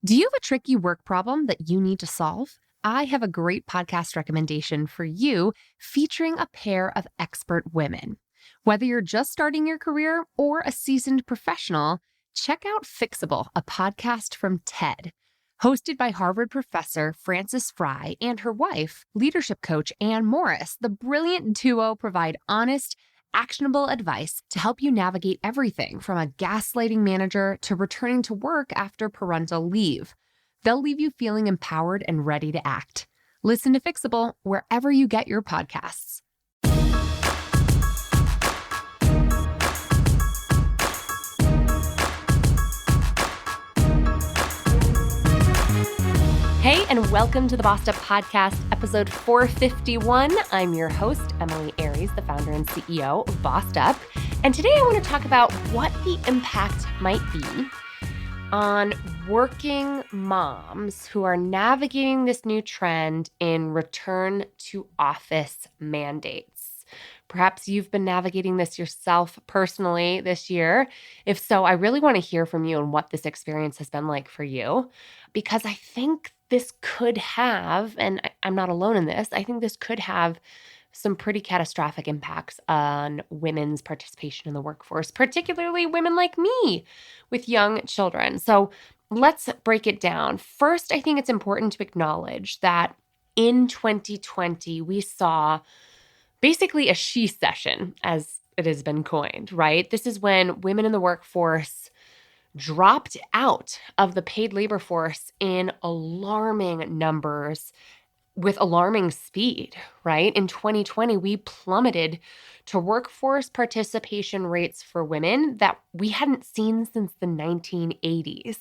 Do you have a tricky work problem that you need to solve? I have a great podcast recommendation for you featuring a pair of expert women. Whether you're just starting your career or a seasoned professional, check out Fixable, a podcast from TED. Hosted by Harvard professor Frances Fry and her wife, leadership coach Ann Morris, the brilliant duo provide honest, actionable advice to help you navigate everything from a gaslighting manager to returning to work after parental leave. They'll leave you feeling empowered and ready to act. Listen to Fixable wherever you get your podcasts. Hey, and welcome to the Bossed Up Podcast, episode 451. I'm your host, Emily Aries, the founder and CEO of Bossed Up. And today I want to talk about what the impact might be on working moms who are navigating this new trend in return to office mandates. Perhaps you've been navigating this yourself personally this year. If so, I really want to hear from you on what this experience has been like for you, because I think this could have, and I'm not alone in this, I think this could have some pretty catastrophic impacts on women's participation in the workforce, particularly women like me with young children. So let's break it down. First, I think it's important to acknowledge that in 2020, we saw basically a she-cession, as it has been coined, right? This is when women in the workforce dropped out of the paid labor force in alarming numbers with alarming speed, right? In 2020, we plummeted to workforce participation rates for women that we hadn't seen since the 1980s.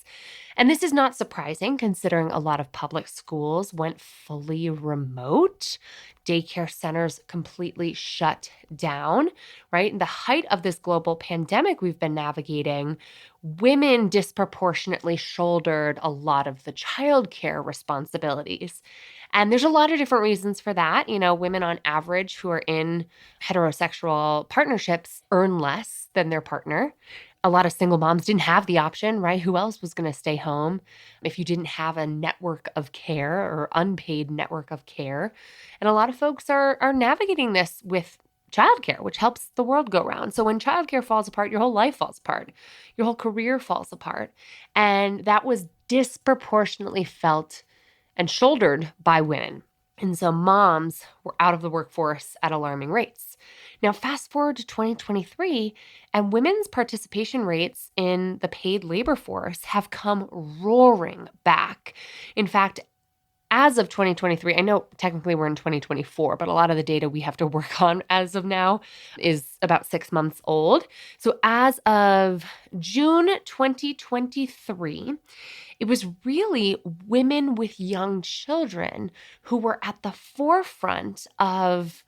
And this is not surprising considering a lot of public schools went fully remote. Daycare centers completely shut down, right? In the height of this global pandemic we've been navigating, women disproportionately shouldered a lot of the childcare responsibilities. And there's a lot of different reasons for that. You know, women on average who are in heterosexual partnerships earn less than their partner. A lot of single moms didn't have the option, right? Who else was going to stay home if you didn't have a network of care or unpaid network of care? And a lot of folks are navigating this with childcare, which helps the world go round. So when childcare falls apart, your whole life falls apart. Your whole career falls apart. And that was disproportionately felt and shouldered by women. And so moms were out of the workforce at alarming rates. Now, fast forward to 2023, and women's participation rates in the paid labor force have come roaring back. In fact, as of 2023, I know technically we're in 2024, but a lot of the data we have to work on as of now is about 6 months old. So as of June 2023, it was really women with young children who were at the forefront of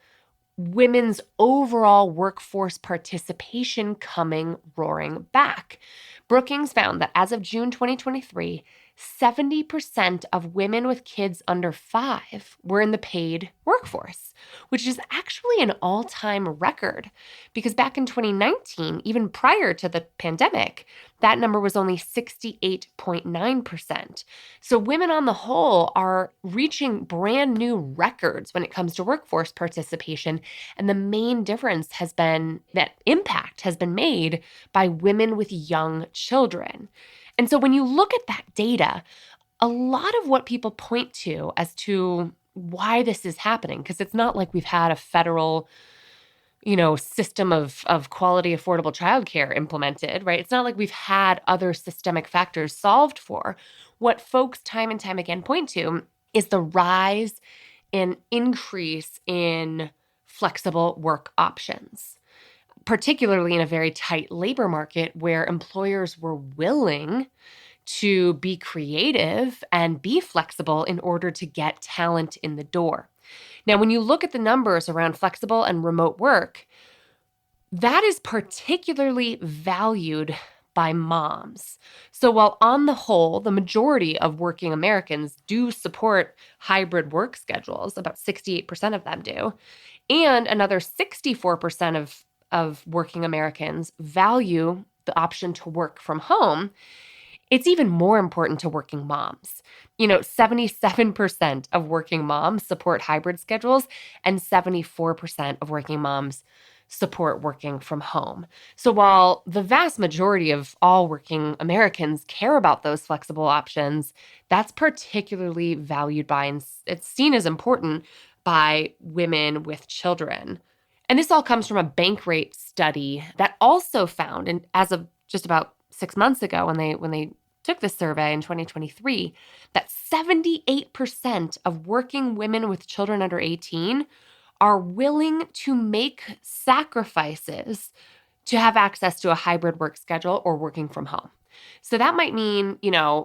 women's overall workforce participation coming roaring back. Brookings found that as of June 2023, 70% of women with kids under 5 were in the paid workforce, which is actually an all-time record because back in 2019, even prior to the pandemic, that number was only 68.9%. So women on the whole are reaching brand new records when it comes to workforce participation. And the main difference has been that impact has been made by women with young children. And so when you look at that data, a lot of what people point to as to why this is happening, because it's not like we've had a federal, system of quality, affordable childcare implemented, right? It's not like we've had other systemic factors solved for. What folks time and time again point to is the rise and increase in flexible work options, particularly in a very tight labor market where employers were willing to be creative and be flexible in order to get talent in the door. Now, when you look at the numbers around flexible and remote work, that is particularly valued by moms. So while on the whole, the majority of working Americans do support hybrid work schedules, about 68% of them do, and another 64% of working Americans value the option to work from home, It's even more important to working moms. 77% of working moms support hybrid schedules, and 74% of working moms support working from home. So while the vast majority of all working Americans care about those flexible options, that's particularly valued by and it's seen as important by women with children. And this all comes from a Bankrate study that also found, and as of just about 6 months ago when they took this survey in 2023, that 78% of working women with children under 18 are willing to make sacrifices to have access to a hybrid work schedule or working from home. So that might mean,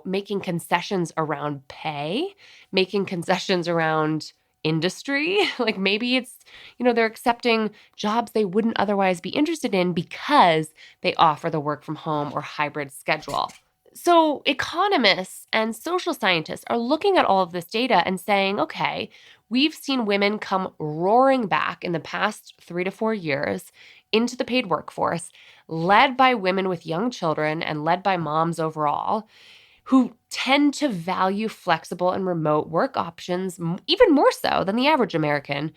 making concessions around pay, making concessions around industry. Like maybe it's, they're accepting jobs they wouldn't otherwise be interested in because they offer the work from home or hybrid schedule. So economists and social scientists are looking at all of this data and saying, okay, we've seen women come roaring back in the past 3 to 4 years into the paid workforce, led by women with young children and led by moms overall, who tend to value flexible and remote work options even more so than the average American,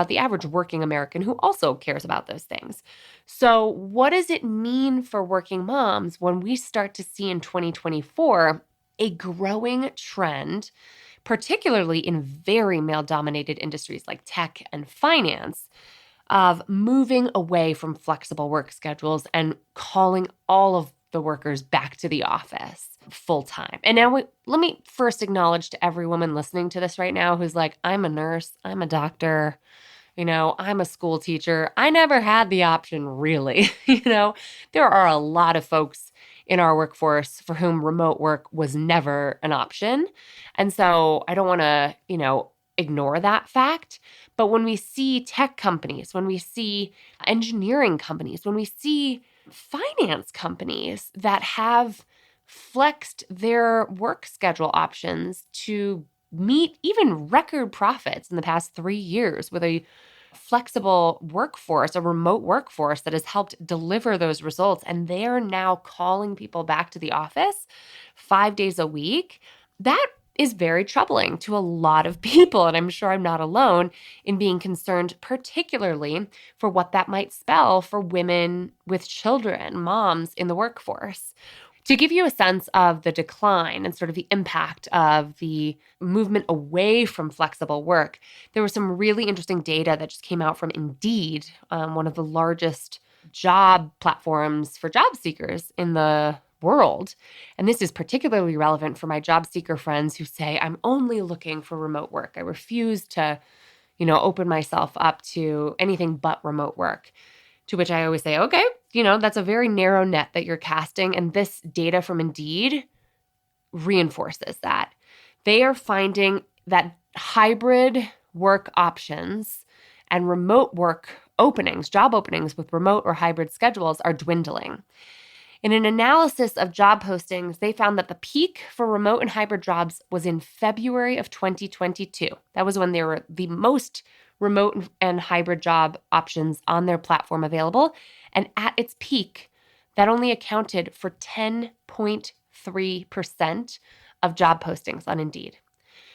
the average working American who also cares about those things. So what does it mean for working moms when we start to see in 2024 a growing trend, particularly in very male-dominated industries like tech and finance, of moving away from flexible work schedules and calling all of the workers back to the office full time? And now let me first acknowledge to every woman listening to this right now who's like, I'm a nurse, I'm a doctor, I'm a school teacher. I never had the option really. There are a lot of folks in our workforce for whom remote work was never an option. And so I don't want to, ignore that fact. But when we see tech companies, when we see engineering companies, when we see finance companies that have flexed their work schedule options to meet even record profits in the past 3 years with a flexible workforce, a remote workforce that has helped deliver those results, and they're now calling people back to the office 5 days a week, that is very troubling to a lot of people. And I'm sure I'm not alone in being concerned, particularly for what that might spell for women with children, moms in the workforce. To give you a sense of the decline and sort of the impact of the movement away from flexible work, there was some really interesting data that just came out from Indeed, one of the largest job platforms for job seekers in the world. And this is particularly relevant for my job seeker friends who say, I'm only looking for remote work. I refuse to, open myself up to anything but remote work. To which I always say, okay, that's a very narrow net that you're casting. And this data from Indeed reinforces that. They are finding that hybrid work options and remote work openings, job openings with remote or hybrid schedules are dwindling. In an analysis of job postings, they found that the peak for remote and hybrid jobs was in February of 2022. That was when there were the most remote and hybrid job options on their platform available. And at its peak, that only accounted for 10.3% of job postings on Indeed.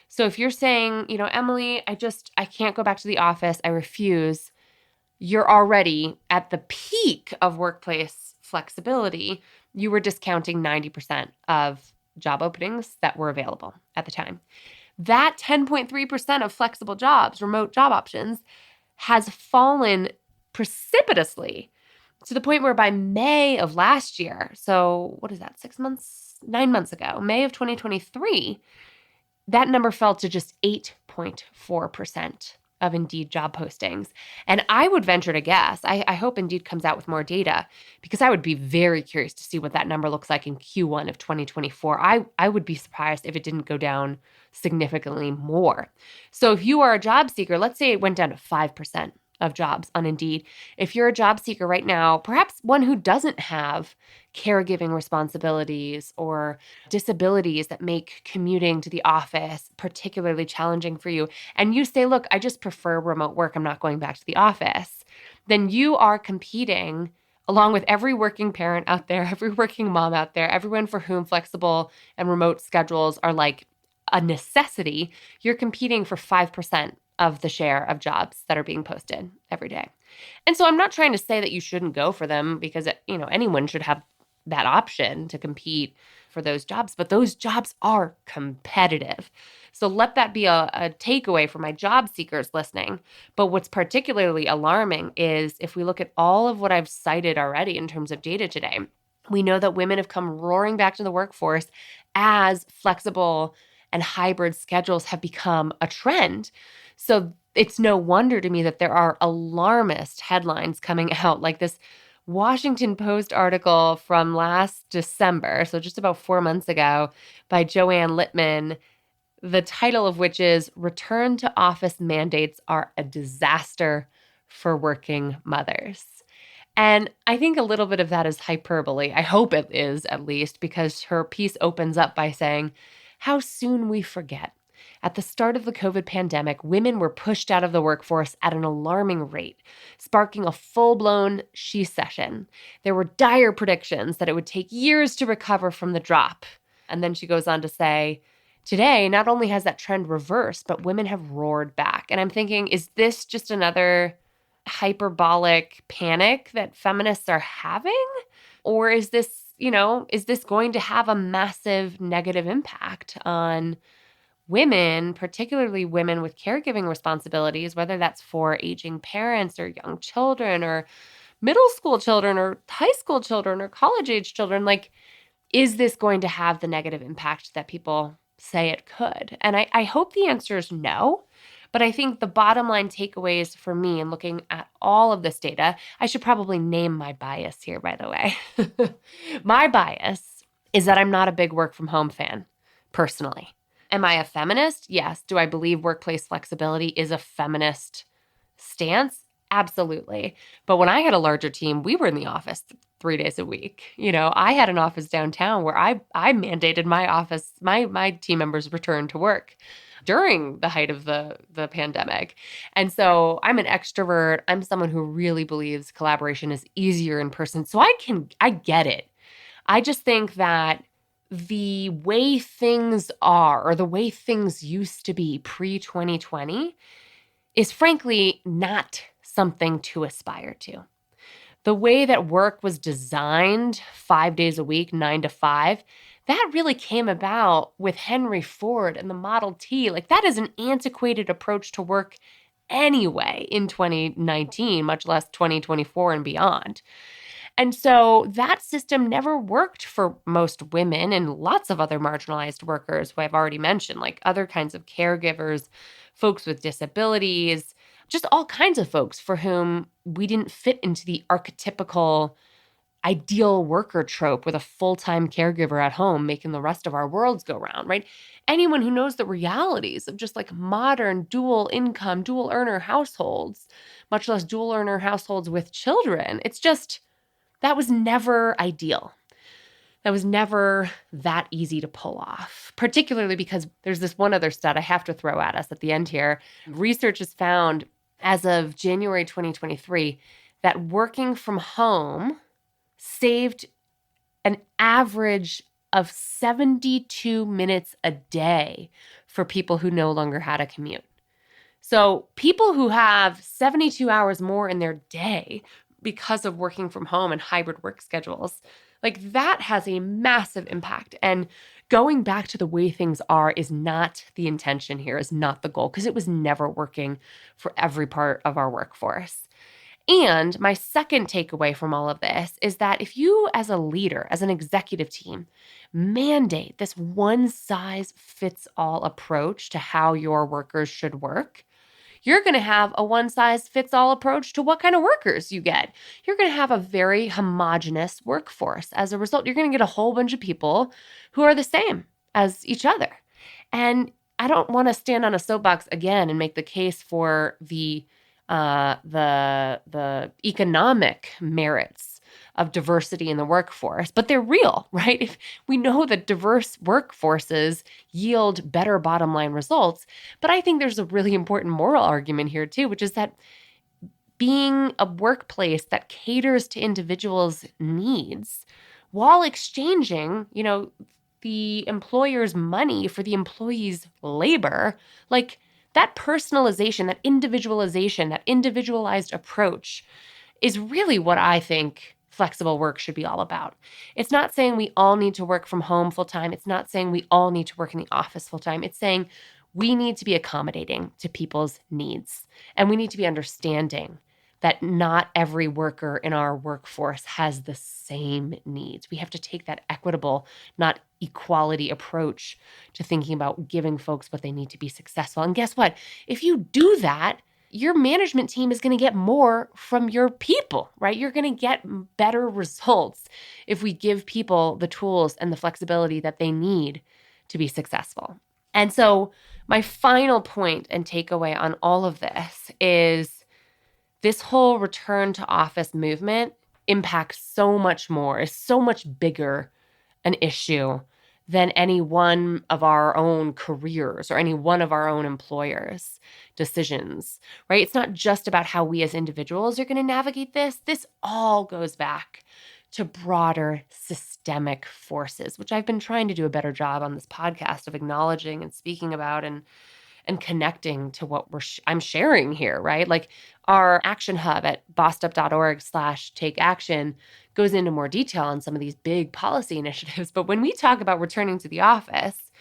So if you're saying, Emily, I can't go back to the office, I refuse, you're already at the peak of workplace flexibility. You were discounting 90% of job openings that were available at the time. That 10.3% of flexible jobs, remote job options, has fallen precipitously to the point where by May of last year, so what is that, 9 months ago, May of 2023, that number fell to just 8.4% of Indeed job postings. And I would venture to guess, I hope Indeed comes out with more data, because I would be very curious to see what that number looks like in Q1 of 2024. I would be surprised if it didn't go down significantly more. So if you are a job seeker, let's say it went down to 5% of jobs on Indeed. If you're a job seeker right now, perhaps one who doesn't have caregiving responsibilities or disabilities that make commuting to the office particularly challenging for you, and you say, look, I just prefer remote work, I'm not going back to the office, then you are competing along with every working parent out there, every working mom out there, everyone for whom flexible and remote schedules are like a necessity, you're competing for 5% of the share of jobs that are being posted every day. And so I'm not trying to say that you shouldn't go for them because, anyone should have that option to compete for those jobs, but those jobs are competitive. So let that be a takeaway for my job seekers listening. But what's particularly alarming is if we look at all of what I've cited already in terms of data today, we know that women have come roaring back to the workforce as flexible and hybrid schedules have become a trend. So it's no wonder to me that there are alarmist headlines coming out like this Washington Post article from last December, so just about 4 months ago, by Joanne Littman, the title of which is Return to Office Mandates Are a Disaster for Working Mothers. And I think a little bit of that is hyperbole. I hope it is, at least, because her piece opens up by saying, how soon we forget. At the start of the COVID pandemic, women were pushed out of the workforce at an alarming rate, sparking a full-blown she-cession. There were dire predictions that it would take years to recover from the drop. And then she goes on to say, today, not only has that trend reversed, but women have roared back. And I'm thinking, is this just another hyperbolic panic that feminists are having? Or is this, is this going to have a massive negative impact on women, particularly women with caregiving responsibilities, whether that's for aging parents or young children or middle school children or high school children or college-age children? Like, is this going to have the negative impact that people say it could? And I hope the answer is no. But I think the bottom line takeaways for me in looking at all of this data, I should probably name my bias here, by the way. My bias is that I'm not a big work from home fan, personally. Am I a feminist? Yes. Do I believe workplace flexibility is a feminist stance? Absolutely. But when I had a larger team, we were in the office 3 days a week. I had an office downtown where I mandated my team members return to work during the height of the pandemic. And so I'm an extrovert. I'm someone who really believes collaboration is easier in person. So I get it. I just think that the way things are, or the way things used to be pre-2020, is frankly not something to aspire to. The way that work was designed 5 days a week, 9 to 5, that really came about with Henry Ford and the Model T. Like, that is an antiquated approach to work anyway in 2019, much less 2024 and beyond. And so that system never worked for most women and lots of other marginalized workers who I've already mentioned, like other kinds of caregivers, folks with disabilities, just all kinds of folks for whom we didn't fit into the archetypical ideal worker trope with a full-time caregiver at home making the rest of our worlds go round, right? Anyone who knows the realities of just like modern dual income, dual earner households, much less dual earner households with children, it's just, that was never ideal. That was never that easy to pull off, particularly because there's this one other stat I have to throw at us at the end here. Research has found as of January 2023 that working from home saved an average of 72 minutes a day for people who no longer had a commute. So people who have 72 hours more in their day because of working from home and hybrid work schedules, like that has a massive impact. And going back to the way things are is not the intention here, is not the goal, because it was never working for every part of our workforce. And my second takeaway from all of this is that if you as a leader, as an executive team, mandate this one-size-fits-all approach to how your workers should work, you're going to have a one-size-fits-all approach to what kind of workers you get. You're going to have a very homogenous workforce. As a result, you're going to get a whole bunch of people who are the same as each other. And I don't want to stand on a soapbox again and make the case for the economic merits of diversity in the workforce, but they're real, right? If we know that diverse workforces yield better bottom line results, but I think there's a really important moral argument here too, which is that being a workplace that caters to individuals' needs while exchanging, the employer's money for the employee's labor, like that personalization, that individualization, that individualized approach is really what I think flexible work should be all about. It's not saying we all need to work from home full time. It's not saying we all need to work in the office full time. It's saying we need to be accommodating to people's needs. And we need to be understanding that not every worker in our workforce has the same needs. We have to take that equitable, not equality approach to thinking about giving folks what they need to be successful. And guess what? If you do that, your management team is going to get more from your people, right? You're going to get better results if we give people the tools and the flexibility that they need to be successful. And so my final point and takeaway on all of this is this whole return to office movement impacts so much more, is so much bigger an issue than any one of our own careers or any one of our own employers' decisions, right? It's not just about how we as individuals are going to navigate this. This all goes back to broader systemic forces, which I've been trying to do a better job on this podcast of acknowledging and speaking about and connecting to what I'm sharing here, right? Like our action hub at bossedup.org/take-action goes into more detail on some of these big policy initiatives. But when we talk about returning to the office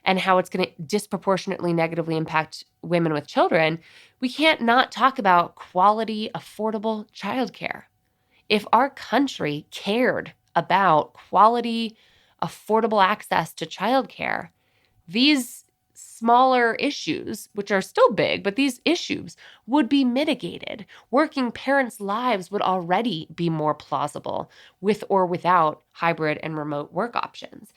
and how it's going to disproportionately negatively impact women with children, we can't not talk about quality, affordable childcare. If our country cared about quality, affordable access to childcare, these smaller issues, which are still big, but these issues would be mitigated. Working parents' lives would already be more plausible with or without hybrid and remote work options.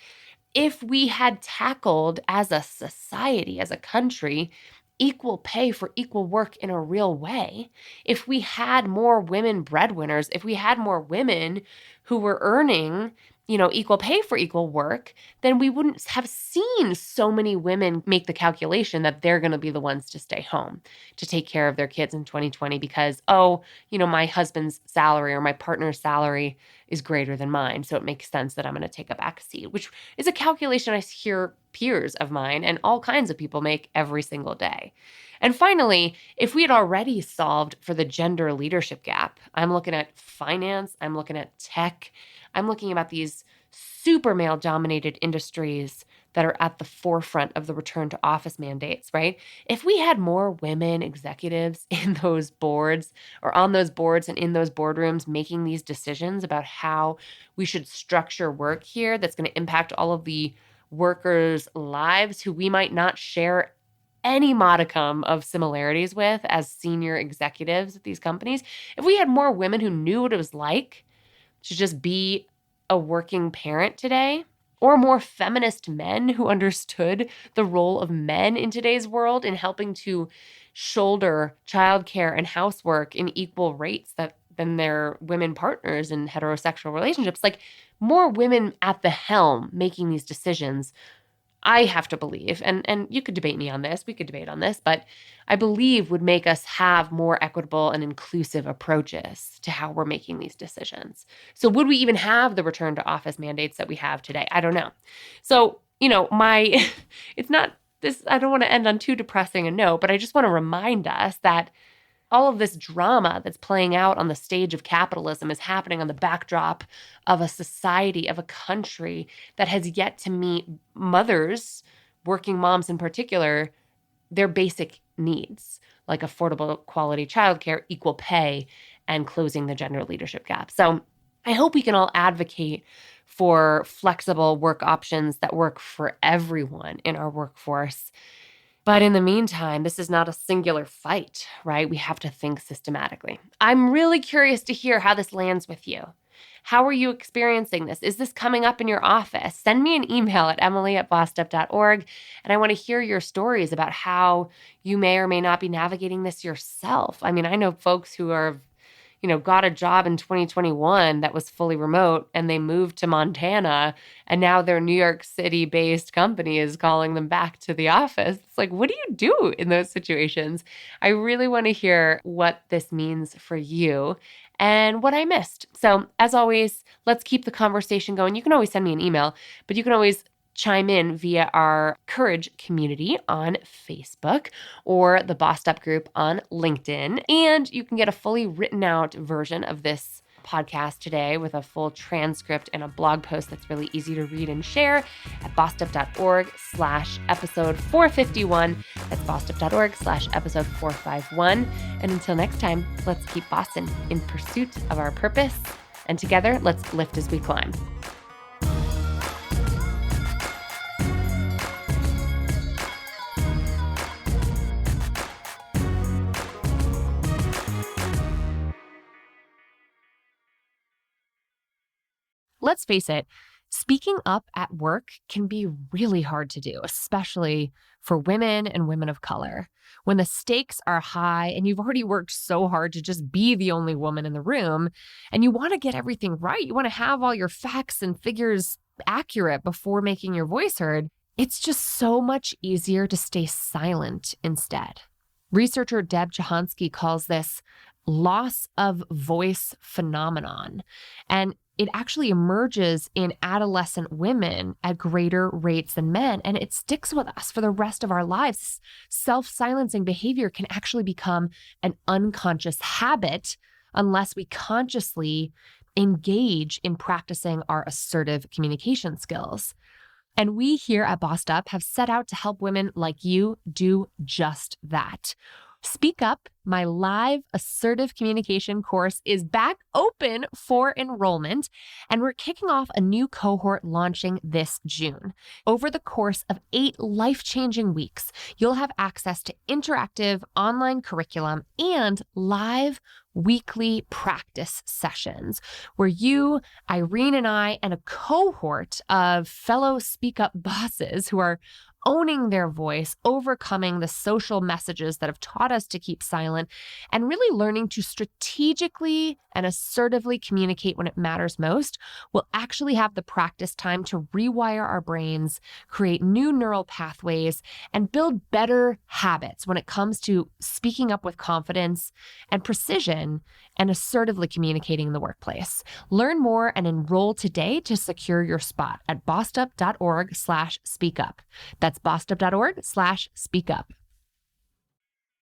If we had tackled as a society, as a country, equal pay for equal work in a real way, if we had more women breadwinners, if we had more women who were earning equal pay for equal work, then we wouldn't have seen so many women make the calculation that they're going to be the ones to stay home to take care of their kids in 2020 because, my husband's salary or my partner's salary is greater than mine. So it makes sense that I'm going to take a back seat, which is a calculation I hear peers of mine and all kinds of people make every single day. And finally, if we had already solved for the gender leadership gap, I'm looking at finance, I'm looking at tech, I'm looking about these super male-dominated industries that are at the forefront of the return to office mandates, right? If we had more women executives in those boards or on those boards and in those boardrooms making these decisions about how we should structure work here that's going to impact all of the workers' lives who we might not share any modicum of similarities with as senior executives at these companies, if we had more women who knew what it was like to just be a working parent today, or more feminist men who understood the role of men in today's world in helping to shoulder childcare and housework in equal rates than their women partners in heterosexual relationships, like more women at the helm making these decisions, I have to believe, and you could debate me on this, we could debate on this, but I believe would make us have more equitable and inclusive approaches to how we're making these decisions. So would we even have the return to office mandates that we have today? I don't know. So, it's not this, I don't want to end on too depressing a note, but I just want to remind us that all of this drama that's playing out on the stage of capitalism is happening on the backdrop of a society, of a country that has yet to meet mothers, working moms in particular, their basic needs, like affordable quality childcare, equal pay, and closing the gender leadership gap. So I hope we can all advocate for flexible work options that work for everyone in our workforce. But in the meantime, this is not a singular fight, right? We have to think systematically. I'm really curious to hear how this lands with you. How are you experiencing this? Is this coming up in your office? Send me an email at emily@bossedup.org, and I want to hear your stories about how you may or may not be navigating this yourself. I mean, I know folks who are got a job in 2021 that was fully remote and they moved to Montana and now their New York City-based company is calling them back to the office. It's like, what do you do in those situations? I really want to hear what this means for you and what I missed. So as always, let's keep the conversation going. You can always send me an email, but you can always chime in via our Courage community on Facebook or the Bossed Up group on LinkedIn. And you can get a fully written out version of this podcast today with a full transcript and a blog post that's really easy to read and share at bossedup.org/episode 451. That's bossedup.org/episode 451. And until next time, let's keep bossing in pursuit of our purpose. And together, let's lift as we climb. Let's face it, speaking up at work can be really hard to do, especially for women and women of color. When the stakes are high and you've already worked so hard to just be the only woman in the room, and you want to get everything right, you want to have all your facts and figures accurate before making your voice heard, it's just so much easier to stay silent instead. Researcher Deb Jahansky calls this loss of voice phenomenon. And it actually emerges in adolescent women at greater rates than men, and it sticks with us for the rest of our lives. Self-silencing behavior can actually become an unconscious habit unless we consciously engage in practicing our assertive communication skills. And we here at Bossed Up have set out to help women like you do just that. Speak Up, my live assertive communication course, is back open for enrollment, and we're kicking off a new cohort launching this June. Over the course of 8 life-changing weeks, you'll have access to interactive online curriculum and live weekly practice sessions where you, Irene, and I, and a cohort of fellow Speak Up bosses who are owning their voice, overcoming the social messages that have taught us to keep silent, and really learning to strategically and assertively communicate when it matters most, will actually have the practice time to rewire our brains, create new neural pathways, and build better habits when it comes to speaking up with confidence and precision and assertively communicating in the workplace. Learn more and enroll today to secure your spot at bossedup.org/speakup. That's bossedup.org/speakup.